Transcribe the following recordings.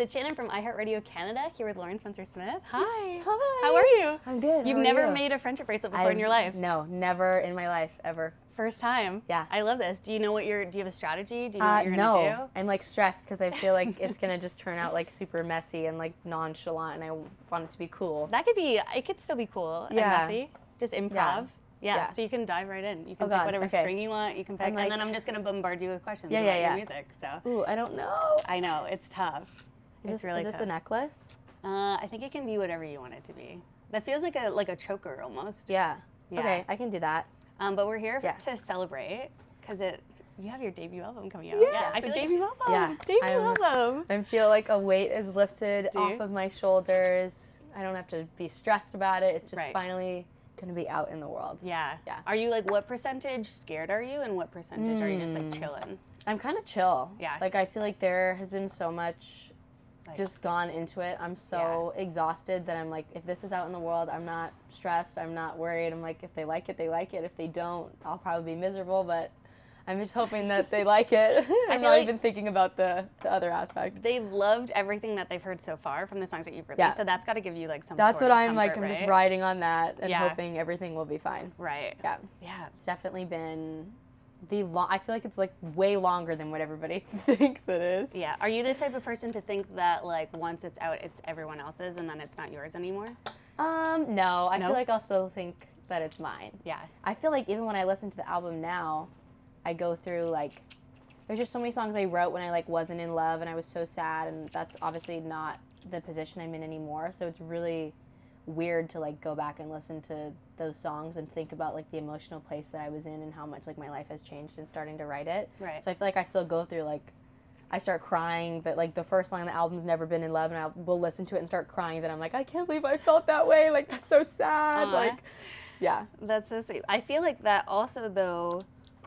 it's Shannon from iHeartRadio Canada here with Lauren Spencer-Smith. Hi. Hi. How are you? I'm good. You've never made a friendship bracelet before in your life? No, never in my life, ever. First time? Yeah. I love this. Do you know do you have a strategy? Do you know what you're going to do? I'm like stressed because I feel like it's going to just turn out like super messy and like nonchalant, and I want it to be cool. It could still be cool and messy. Just improv. Yeah, so you can dive right in. You can pick whatever string you want, you can pick, and then I'm just going to bombard you with questions about your music. So. Ooh, I don't know. I know, it's tough. Is this a necklace? I think it can be whatever you want it to be. That feels like a choker almost. Yeah. Okay, I can do that. But we're here to celebrate because you have your debut album coming out. Yeah, I feel debut album. Yeah, debut album. I feel like a weight is lifted off of my shoulders. I don't have to be stressed about it. It's just finally going to be out in the world. Yeah. Are you like, what percentage scared are you and what percentage are you just like chilling? I'm kind of chill. Yeah. Like I feel like there has been so much just gone into it. I'm so exhausted that I'm like, if this is out in the world, I'm not stressed. I'm not worried. I'm like, if they like it, they like it. If they don't, I'll probably be miserable, but I'm just hoping that they like it. I'm not even thinking about the other aspect. They've loved everything that they've heard so far from the songs that you've released, so that's got to give you like some That's sort what of I'm comfort, like, I'm just riding on that and hoping everything will be fine. Right. Yeah. Yeah. It's definitely been I feel like it's like way longer than what everybody thinks it is. Yeah. Are you the type of person to think that like once it's out, it's everyone else's and then it's not yours anymore? No. I feel like I'll still think that it's mine. Yeah. I feel like even when I listen to the album now, I go through like, there's just so many songs I wrote when I like wasn't in love and I was so sad, and that's obviously not the position I'm in anymore. So it's really weird to like go back and listen to those songs and think about like the emotional place that I was in and how much like my life has changed since starting to write it. Right. So I feel like I still go through like, I start crying that like the first line of the album's Never Been in Love, and I will listen to it and start crying that I'm like, I can't believe I felt that way. Like that's so sad. Like, yeah. That's so sweet. I feel like that also though,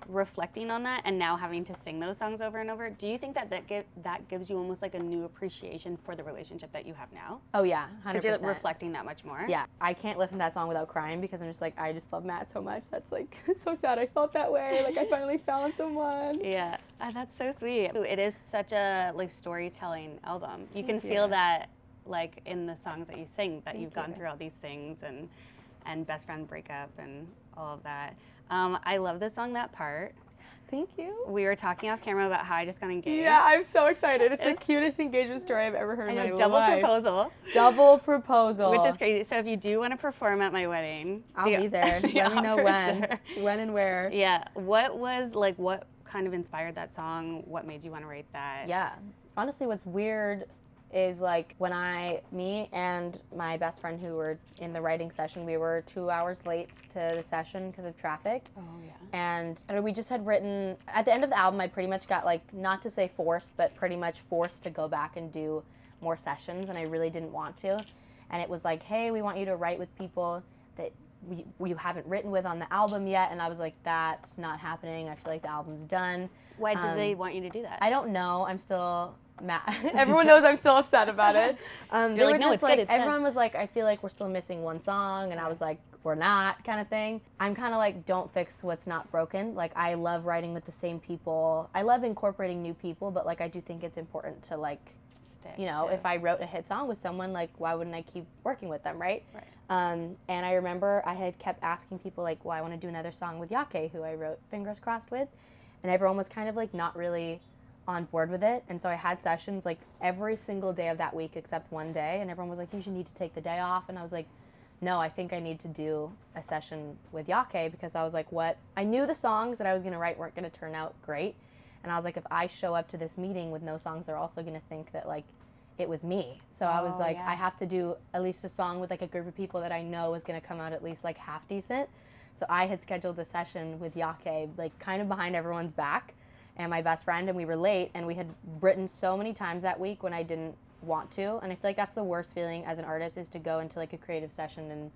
reflecting on that and now having to sing those songs over and over, do you think that that gives you almost like a new appreciation for the relationship that you have now? Oh yeah, 100%. Because you're reflecting that much more? Yeah, I can't listen to that song without crying because I'm just like, I just love Matt so much. That's like so sad I felt that way. Like I finally found someone. Yeah, that's so sweet. It is such a like storytelling album. You can feel that like in the songs that you sing, that you've gone through all these things and best friend breakup and all of that. I love the song That Part. Thank you. We were talking off camera about how I just got engaged. Yeah, I'm so excited. It's the cutest engagement story I've ever heard in my life. Double proposal. Double proposal. Which is crazy. So if you do want to perform at my wedding, I'll be there. Let me know when. When and where. Yeah. What kind of inspired that song? What made you want to write that? Yeah. Honestly, what's weird is like when me and my best friend who were in the writing session, we were 2 hours late to the session because of traffic. Oh yeah. And we just had written, at the end of the album, I pretty much got like, not to say forced, but pretty much forced to go back and do more sessions, and I really didn't want to. And it was like, hey, we want you to write with people that you haven't written with on the album yet. And I was like, that's not happening. I feel like the album's done. Why did they want you to do that? I don't know. I'm still mad. Everyone knows I'm still upset about it. You're like, no, it's good. Everyone was like, I feel like we're still missing one song. And I was like, we're not, kind of thing. I'm kind of like, don't fix what's not broken. Like, I love writing with the same people. I love incorporating new people, but like, I do think it's important to like, you know, if I wrote a hit song with someone, like, why wouldn't I keep working with them, right? And I remember I had kept asking people, like, well, I want to do another song with Yake, who I wrote Fingers Crossed with. And everyone was kind of, like, not really on board with it. And so I had sessions, like, every single day of that week except one day. And everyone was like, you should need to take the day off. And I was like, no, I think I need to do a session with Yake, because I was like, I knew the songs that I was going to write weren't going to turn out great. And I was like, if I show up to this meeting with no songs, they're also going to think that, like, it was me. So I was like, I have to do at least a song with, like, a group of people that I know is going to come out at least, like, half decent. So I had scheduled a session with Yake, like, kind of behind everyone's back, and my best friend, and we were late, and we had written so many times that week when I didn't want to. And I feel like that's the worst feeling as an artist, is to go into, like, a creative session and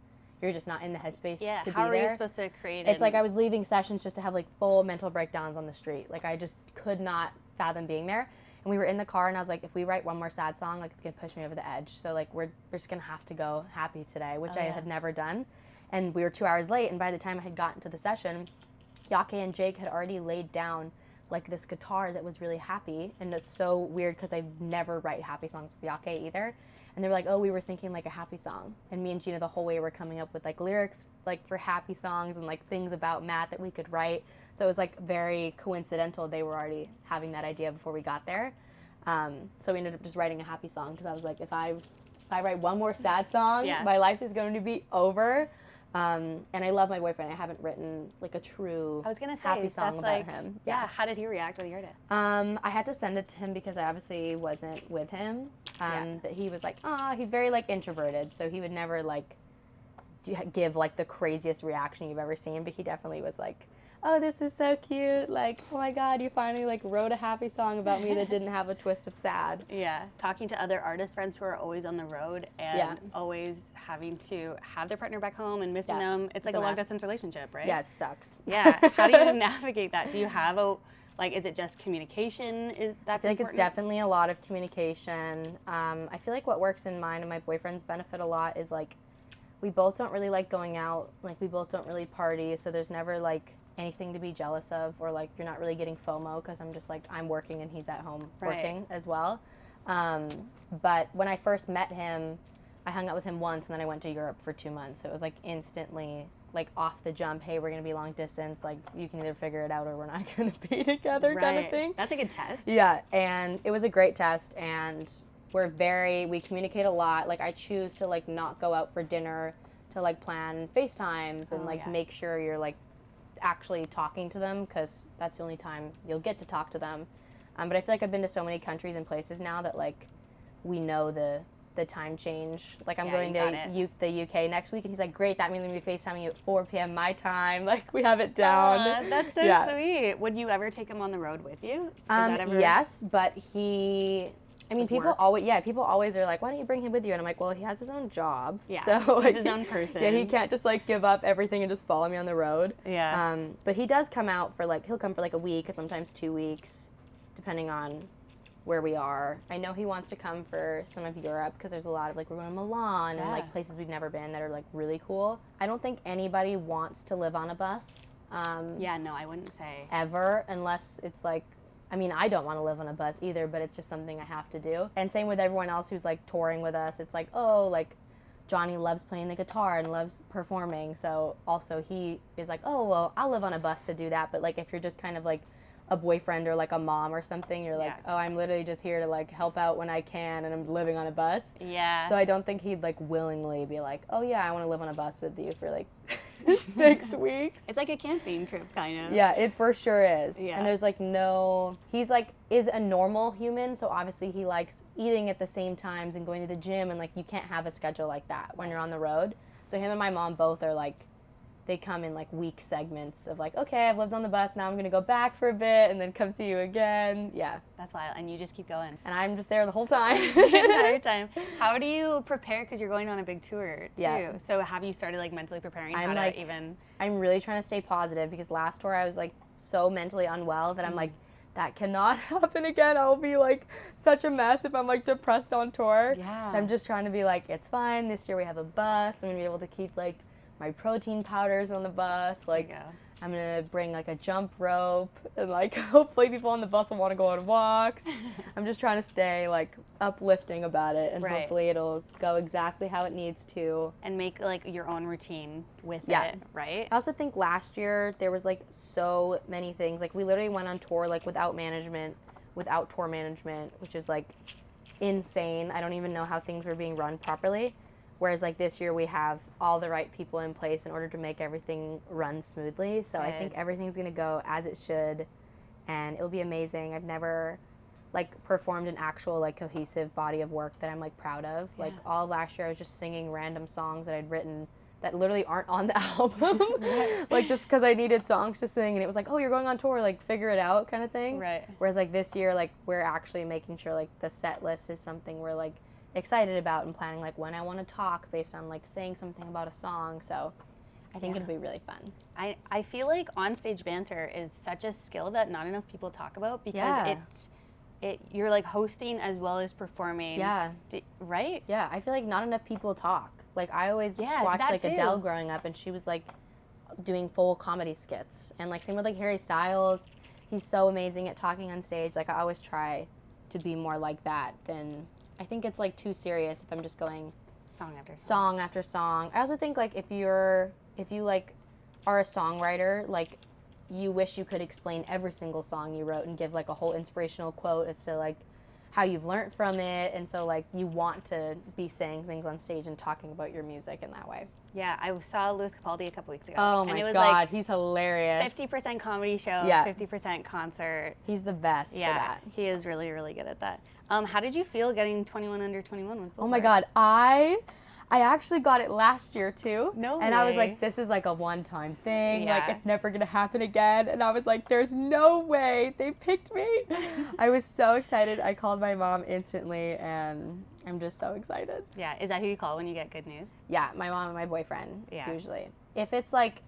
you're just not in the headspace to be there. Yeah, how are you supposed to create It's like I was leaving sessions just to have, like, full mental breakdowns on the street. Like, I just could not fathom being there. And we were in the car, and I was like, if we write one more sad song, like, it's going to push me over the edge. So, like, we're just going to have to go happy today, which I had never done. And we were 2 hours late, and by the time I had gotten to the session, Yake and Jake had already laid down, like this guitar that was really happy, and it's so weird because I never write happy songs with Yake either. And they were like, oh, we were thinking like a happy song. And me and Gina the whole way were coming up with like lyrics like for happy songs and like things about Matt that we could write. So it was like very coincidental. They were already having that idea before we got there. So we ended up just writing a happy song because I was like, if I write one more sad song, my life is going to be over. And I love my boyfriend. I haven't written like a true happy song about him. Yeah. How did he react when you heard it? I had to send it to him because I obviously wasn't with him. But he was like, he's very like introverted, so he would never like give like the craziest reaction you've ever seen. But he definitely was like, oh, this is so cute. Like, oh my God, you finally like wrote a happy song about me that didn't have a twist of sad. Yeah, talking to other artist friends who are always on the road and always having to have their partner back home and missing them. It's like a long distance relationship, right? Yeah, it sucks. Yeah. How do you navigate that? Do you have is it just communication? I feel like it's definitely a lot of communication. I feel like what works in mine and my boyfriend's benefit a lot is like, we both don't really like going out. Like, we both don't really party, so there's never like anything to be jealous of, or like you're not really getting FOMO because I'm just like, I'm working and he's at home working as well. But when I first met him, I hung out with him once and then I went to Europe for 2 months. So it was like instantly like off the jump, hey, we're gonna be long distance, like you can either figure it out or we're not gonna be together kind of thing. That's a good test. Yeah, and it was a great test, and we communicate a lot. Like I choose to like not go out for dinner, to like plan FaceTimes and make sure you're like actually talking to them, because that's the only time you'll get to talk to them. But I feel like I've been to so many countries and places now that like we know the time change. Like I'm going to the UK next week, and he's like, great, that means I'm going to be FaceTiming you at 4 p.m. my time. Like we have it down. That's so sweet. Would you ever take him on the road with you? Yes, but people always are like, why don't you bring him with you? And I'm like, well, he has his own job. Yeah, so he's his own person. Yeah, he can't just like give up everything and just follow me on the road. Yeah. But he does come out for like, he'll come for like a week or sometimes 2 weeks, depending on where we are. I know he wants to come for some of Europe because there's a lot of like, we're going to Milan and like places we've never been that are like really cool. I don't think anybody wants to live on a bus. No, I wouldn't say. Ever, unless it's like, I don't want to live on a bus either, but it's just something I have to do. And same with everyone else who's like touring with us. It's like, oh, like Johnny loves playing the guitar and loves performing. So also he is like, oh, well, I'll live on a bus to do that. But like if you're just kind of like a boyfriend or like a mom or something, you're like, oh, I'm literally just here to like help out when I can and I'm living on a bus. Yeah. So I don't think he'd like willingly be like, oh yeah, I want to live on a bus with you for like 6 weeks. It's like a camping trip kind of. Yeah, it for sure is. Yeah. And there's like he's like is a normal human, so obviously he likes eating at the same times and going to the gym, and like you can't have a schedule like that when you're on the road. So him and my mom both are like, they come in like week segments of like, okay, I've lived on the bus, now I'm going to go back for a bit and then come see you again. Yeah. That's wild. And you just keep going. And I'm just there the whole time. The entire time. How do you prepare? Because you're going on a big tour too. Yeah. So have you started like mentally preparing I'm really trying to stay positive, because last tour I was like so mentally unwell that I'm like, that cannot happen again. I'll be like such a mess if I'm like depressed on tour. Yeah. So I'm just trying to be like, it's fine. This year we have a bus. I'm going to be able to keep like my protein powders on the bus. Like I'm gonna bring like a jump rope, and like hopefully people on the bus will want to go on walks. I'm just trying to stay like uplifting about it, and hopefully it'll go exactly how it needs to. And make like your own routine with it, right? I also think last year there was like so many things. Like we literally went on tour like without tour management, which is like insane. I don't even know how things were being run properly. Whereas like this year we have all the right people in place in order to make everything run smoothly. So I think everything's gonna go as it should, and it'll be amazing. I've never like performed an actual like cohesive body of work that I'm like proud of. Like all of last year I was just singing random songs that I'd written that literally aren't on the album. Like just because I needed songs to sing, and it was like, oh, you're going on tour, like figure it out kind of thing. Right. Whereas like this year, like we're actually making sure like the set list is something we're like excited about and planning like when I want to talk based on like saying something about a song. So I think it'll be really fun. I feel like onstage banter is such a skill that not enough people talk about, because you're like hosting as well as performing. Yeah. Right? Yeah, I feel like not enough people talk. Like I always watched like Adele growing up, and she was like doing full comedy skits, and like same with like Harry Styles. he's so amazing at talking on stage. Like, I always try to be more like that than, I think it's like too serious if I'm just going Song after song. song after song. I also think like if you like are a songwriter, like you wish you could explain every single song you wrote and give like a whole inspirational quote as to like how you've learned from it, and so like you want to be saying things on stage and talking about your music in that way. Yeah, I saw Louis Capaldi a couple weeks ago. Oh and my it was God, like he's hilarious. 50% comedy show, Yeah. 50% concert. He's the best for that. He is really, really good at that. How did you feel getting 21 under 21 with Billboard? Oh my God, I actually got it last year too. No And I was way. like, this is like a one-time thing. Yeah. Like, it's never gonna happen again. And I was like, there's no way they picked me. I was so excited. I called my mom instantly, and I'm just so excited. Yeah, is that who you call when you get good news? Yeah, my mom and my boyfriend, Yeah. usually. If it's like,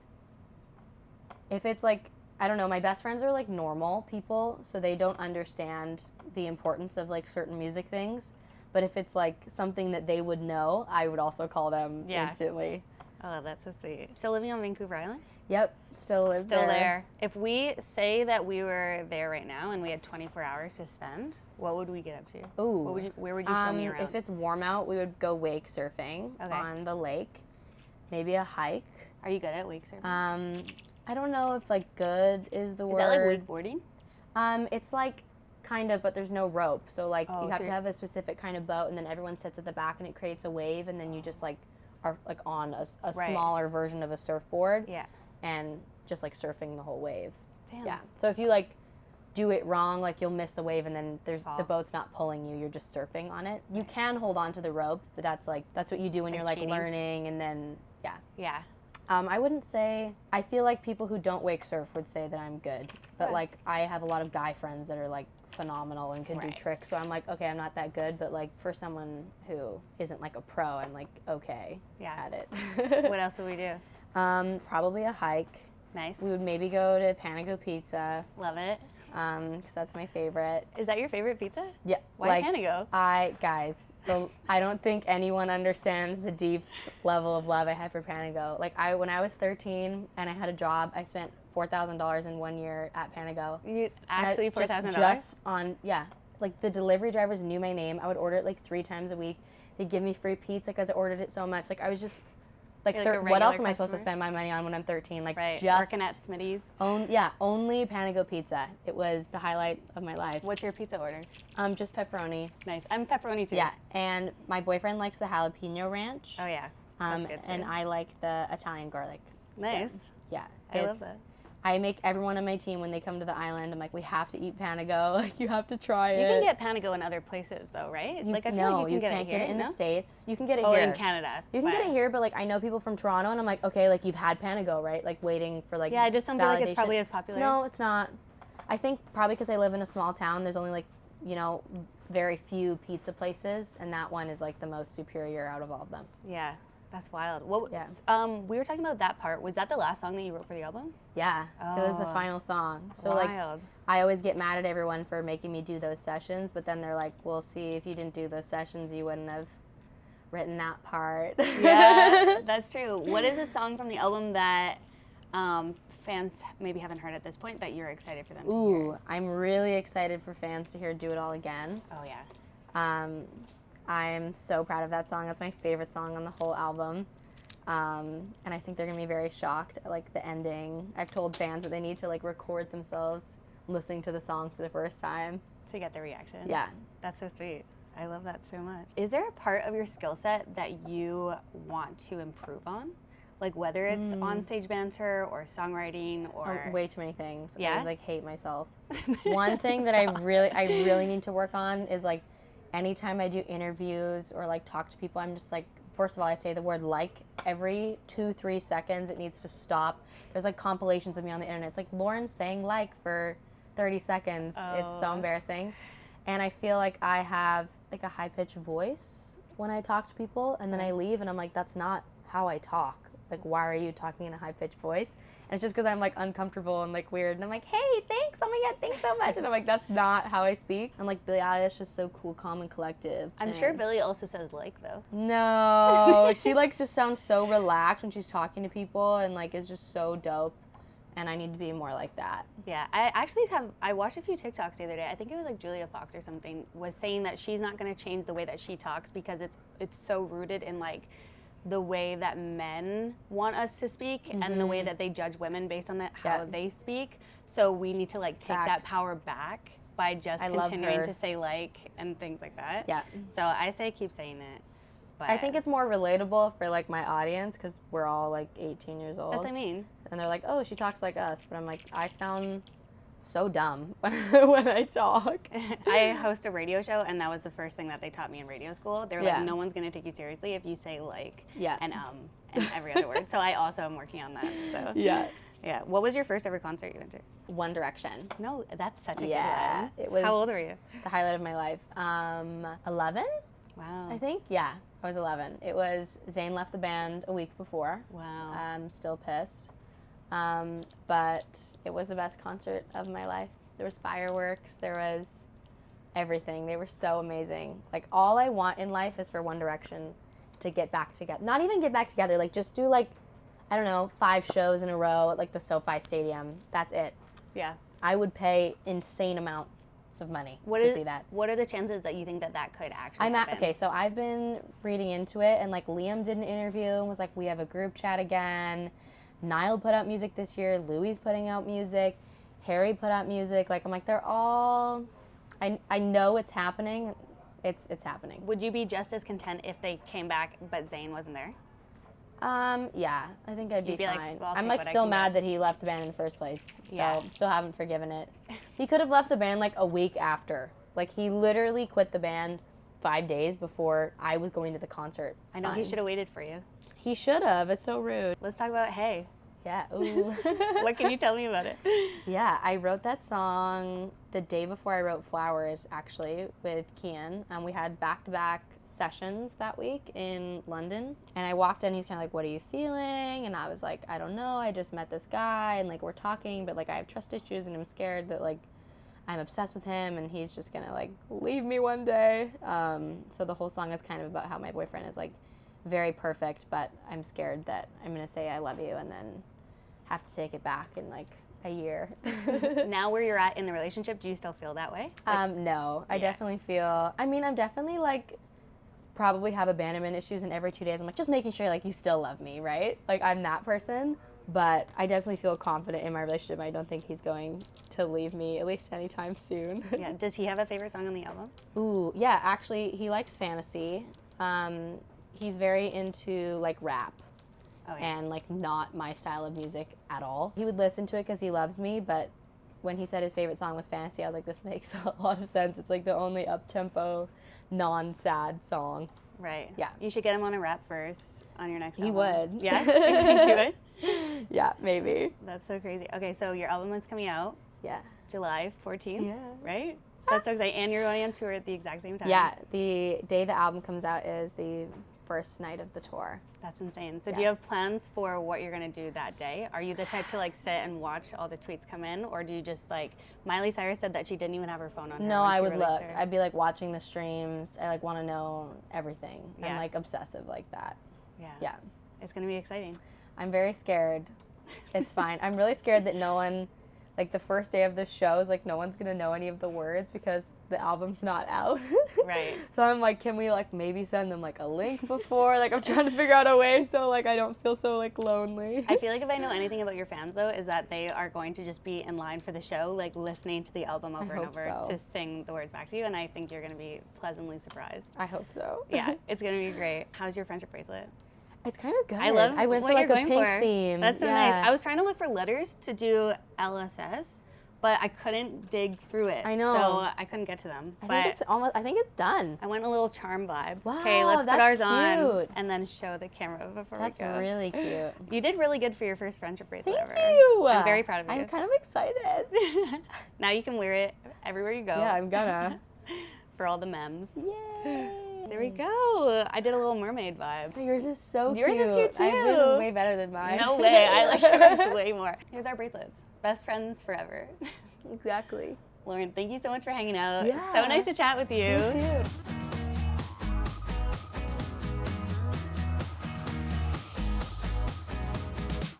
I don't know, my best friends are like normal people, so they don't understand the importance of like certain music things. But if it's like something that they would know, I would also call them instantly. Oh, that's so sweet. Still living on Vancouver Island? Yep, still live Still there. If we say that we were there right now and we had 24 hours to spend, what would we get up to? Ooh. Where would you film me around? If it's warm out, we would go wake surfing on the lake. Maybe a hike. Are you good at wake surfing? I don't know if like good is the word. Is that like wakeboarding? It's like kind of, but there's no rope. So like Oh, you have so to have a specific kind of boat, and then everyone sits at the back and it creates a wave, and then you just like are like on a Right. smaller version of a surfboard. Yeah. And just like surfing the whole wave. Damn. Yeah. So if you like do it wrong, like you'll miss the wave, and then Fall. the boat's not pulling you, you're just surfing on it. You can hold on to the rope, but that's what you do when It's you're like like cheating. learning, and then yeah. Yeah. I wouldn't say, I feel like people who don't wake surf would say that I'm good, but Yeah. like I have a lot of guy friends that are like phenomenal and can do Right. tricks, so I'm like, okay, I'm not that good, but like for someone who isn't like a pro, I'm like okay Yeah. at it. What else would we do? Probably a hike. Nice. We would maybe go to Panago Pizza, Love it. because that's my favorite. Is that your favorite pizza? Yeah. Why like, Panago? I don't think anyone understands the deep level of love I have for Panago. Like when I was 13 and I had a job, I spent $4,000 in 1 year at Panago. You actually $4,000? Just on, yeah. Like the delivery drivers knew my name. I would order it like 3 times a week. They'd give me free pizza because I ordered it so much. Like I was just, like, You're like a what else regular am I supposed to customer? spend my money on when I'm 13? Like Right. just Working at Smitty's. only Panago Pizza. It was the highlight of my life. What's your pizza order? Just pepperoni. Nice. I'm pepperoni too. Yeah, and my boyfriend likes the jalapeno ranch. Oh yeah. That's good too. And I like the Italian garlic. Nice. Yeah, I love that. I make everyone on my team when they come to the island. I'm like, we have to eat Panago. Like, you have to try it. You can get Panago in other places though, right? Like I feel like you can get can't it here. get it in no? the States. You can get it Oh, here. in Canada. You can get Wow. it here, but like I know people from Toronto, and I'm like, okay, like you've had Panago, right? Like waiting for like Yeah, I just don't feel like it's validation. probably as popular. No, it's not. I think probably because I live in a small town, there's only like, very few pizza places, and that one is like the most superior out of all of them. Yeah. That's wild. What? Yeah. We were talking about that part. Was that the last song that you wrote for the album? Yeah, it was the Oh. final song. So Wild. like, I always get mad at everyone for making me do those sessions, but then they're like, well, see, if you didn't do those sessions, you wouldn't have written that part. Yeah, that's true. What is a song from the album that fans maybe haven't heard at this point that you're excited for them to hear? Ooh, I'm really excited for fans to hear Do It All Again. Oh yeah. I'm so proud of that song. That's my favorite song on the whole album. And I think they're gonna be very shocked at like the ending. I've told fans that they need to like record themselves listening to the song for the first time. To get the reaction. Yeah. That's so sweet. I love that so much. Is there a part of your skill set that you want to improve on? Like whether it's on-stage banter or songwriting or... Way too many things. Yeah? I like hate myself. One thing that I really need to work on is like anytime I do interviews or like talk to people, I'm just like, first of all, I say the word like every 2-3 seconds. It needs to stop. There's like compilations of me on the internet. It's like Lauren saying like for 30 seconds. It's so Oh. embarrassing. And I feel like I have like a high-pitched voice when I talk to people, and then I leave and I'm like, that's not how I talk. Like, why are you talking in a high-pitched voice? And it's just because I'm like uncomfortable and like weird, and I'm like, hey, thanks, oh my god, thanks so much. And I'm like, that's not how I speak. I'm like, Billie Eilish is so cool, calm, and collective. I'm sure Billie also says like though. No, she like just sounds so relaxed when she's talking to people, and like is just so dope. and I need to be more like that. Yeah, I watched a few TikToks the other day. I think it was like Julia Fox or something was saying that she's not going to change the way that she talks because it's so rooted in like the way that men want us to speak and the way that they judge women based on how they speak. So we need to like take that power back by just continuing to say like and things like that. Yeah. So I say keep saying it. But I think it's more relatable for like my audience because we're all like 18 years old. that's what I mean. And they're like, oh, she talks like us. But I'm like, I sound so dumb when I talk. I host a radio show, and that was the first thing that they taught me in radio school. They were like, no one's going to take you seriously if you say like and every other word. So I also am working on that. So Yeah. What was your first ever concert you went to? One Direction. No, that's such a good one. It was. How old were you? The highlight of my life. 11, Wow. I think. Yeah, I was 11. It was Zayn left the band a week before. Wow. I'm still pissed. But it was the best concert of my life. There was fireworks. There was everything. They were so amazing. Like, all I want in life is for One Direction to get back together. Not even get back together. Like, just do, like, I don't know, 5 shows in a row at, like, the SoFi Stadium. That's it. Yeah. I would pay insane amounts of money to see that. What are the chances that you think that could actually happen? Okay, so I've been reading into it, and, like, Liam did an interview and was like, we have a group chat again. Niall put out music this year. Louis putting out music. Harry put out music. Like, I'm like, they're all... I know it's happening. It's happening. Would you be just as content if they came back but Zayn wasn't there? Yeah, I think I'd be You'd be like, fine. well, I'll I'm take like what I still can mad get. that he left the band in the first place. So Yeah. still haven't forgiven it. He could have left the band like a week after. Like, he literally quit the band 5 days before I was going to the concert. I know, he should have waited for you. He should have. It's so rude. Let's talk about Hey. Yeah. Ooh. What can you tell me about it? Yeah, I wrote that song the day before I wrote Flowers, actually, with Kian. We had back-to-back sessions that week in London. And I walked in, he's kind of like, what are you feeling? And I was like, I don't know, I just met this guy, and, like, we're talking, but, like, I have trust issues, and I'm scared that, like, I'm obsessed with him, and he's just gonna, like, leave me one day. So the whole song is kind of about how my boyfriend is, like, very perfect, but I'm scared that I'm gonna say I love you and then have to take it back in like a year. Now where you're at in the relationship, do you still feel that way? No, I definitely feel, I mean, I'm definitely like, probably have abandonment issues, and every 2 days I'm like, just making sure like you still love me, right? Like, I'm that person, but I definitely feel confident in my relationship. I don't think he's going to leave me, at least anytime soon. Yeah, does he have a favorite song on the album? Ooh, yeah, actually, he likes fantasy. He's very into like rap. Oh, yeah. And like not my style of music at all. He would listen to it because he loves me, but when he said his favorite song was Fantasy, I was like, this makes a lot of sense. It's like the only up-tempo, non-sad song. Right. Yeah. You should get him on a rap verse on your next album. He would. Yeah? Do you think he would? Yeah, maybe. That's so crazy. Okay, so your album is coming out Yeah. July 14th, Yeah. right? That's so exciting. And you're going on tour at the exact same time. Yeah, the day the album comes out is the first night of the tour. That's insane. So do you have plans for what you're going to do that day? Are you the type to like sit and watch all the tweets come in, or do you just like, Miley Cyrus said that she didn't even have her phone on her No, when I she would released look. her. I'd be like watching the streams. I like want to know everything. Yeah. I'm like obsessive like that. Yeah. Yeah. It's going to be exciting. I'm very scared. It's fine. I'm really scared that no one, like the first day of the shows, like no one's going to know any of the words because the album's not out. Right. So I'm like, can we like maybe send them like a link before? Like, I'm trying to figure out a way so like I don't feel so like lonely. I feel like if I know anything about your fans though, is that they are going to just be in line for the show, like listening to the album over and hope over so. to sing the words back to you, and I think you're going to be pleasantly surprised. I hope so. Yeah, it's going to be great. How's your friendship bracelet? It's kind of good. I love I went what for like you're a going pink for. theme. That's so Yeah. nice. I was trying to look for letters to do LSS, but I couldn't dig through it. I know. So I couldn't get to them. I think it's done. I went a little charm vibe. Wow, Okay, let's put that's ours on cute. and then show the camera before That's we go. really cute. You did really good for your first friendship bracelet Thank ever. you. I'm very proud of you. I'm kind of excited. Now you can wear it everywhere you go. Yeah, I'm gonna. For all the memes. Yay. There we go. I did a little mermaid vibe. Yours is so Yours cute. is cute, too. Yours is way better than mine. No way. I like yours way more. Here's our bracelets. Best friends forever. Exactly. Lauren, thank you so much for hanging out. Yeah. So nice to chat with you. You too.